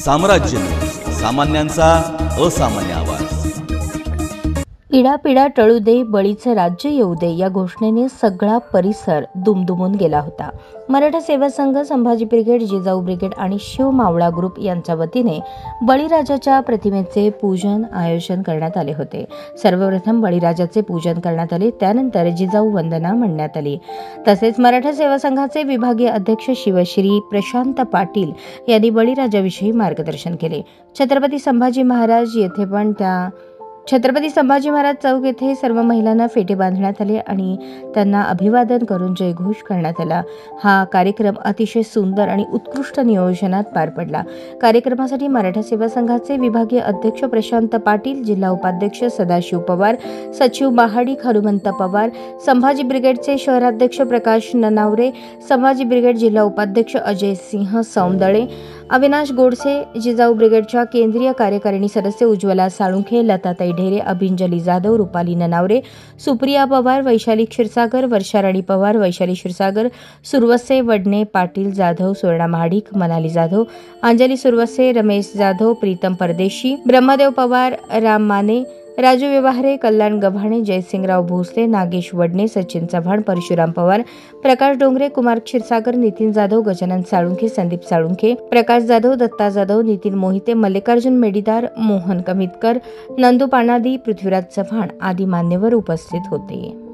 साम्राज्य, सामान्यांचा असामान्य आवाज। इडापिडा टळू दे, बळीचं राज्य येऊ दे या घोषणेने सगळा परिसर दुमदुमून गेला होता। मराठा सेवा संघ, संभाजी ब्रिगेड, जिजाऊ ब्रिगेड आणि शिव मावळा ग्रुप यांच्या वतीने बळीराजाच्या प्रतिमेचे पूजन आयोजन करण्यात आले होते। सर्वप्रथम बळीराजाचे पूजन करण्यात आले, त्यानंतर जिजाऊ वंदना म्हणण्यात आली। तसेच मराठा सेवा संघाचे विभागीय अध्यक्ष शिवश्री प्रशांत पाटील यांनी बळीराजाविषयी मार्गदर्शन केले। छत्रपती संभाजी महाराज येथे पण छत्रपती संभाजी महाराज चौक येथे सर्व महिलांना फेटे बांधण्यात आले आणि त्यांना अभिवादन करून जयघोष करण्यात आला। हा कार्यक्रम अतिशय सुंदर आणि उत्कृष्ट नियोजनात पार पडला। कार्यक्रमासाठी मराठा सेवा संघाचे विभागीय अध्यक्ष प्रशांत पाटील, जिल्हा उपाध्यक्ष सदाशिव पवार, सचिव महाडिक हनुमंत पवार, संभाजी ब्रिगेडचे शहराध्यक्ष प्रकाश ननावरे, संभाजी ब्रिगेड जिल्हा उपाध्यक्ष अजय सिंह सौंदळे, अविनाश गोडसे, जिजाऊ ब्रिगेडच्या केंद्रीय कार्यकारिणी सदस्य उज्ज्वला साळुंखे, लताताई ढेरे, अभिंजली जाधव, रुपाली ननावरे, सुप्रिया पवार, वैशाली क्षीरसागर, वर्षाराणी पवार, वैशाली क्षीरसागर, सुरवसे, वडणे, पाटील, जाधव, सुवर्णा महाडिक, मनाली जाधव, अंजली सुरवसे, रमेश जाधव, प्रीतम परदेशी, ब्रह्मदेव पवार, राम माने, राजू व्यवहारे, कल्याण गव्हाणे, जयसिंगराव भोसले, नागेश वडणे, सचिन चव्हाण, परशुराम पवार, प्रकाश डोंगरे, कुमार क्षीरसागर, नितीन जाधव, गजानन साळुंखे, संदीप साळुंखे, प्रकाश जाधव, दत्ता जाधव, नितीन मोहिते, मल्लिकार्जुन मेडीदार, मोहन कमितकर, नंदू पानादी, पृथ्वीराज चव्हाण आदी मान्यवर उपस्थित होते।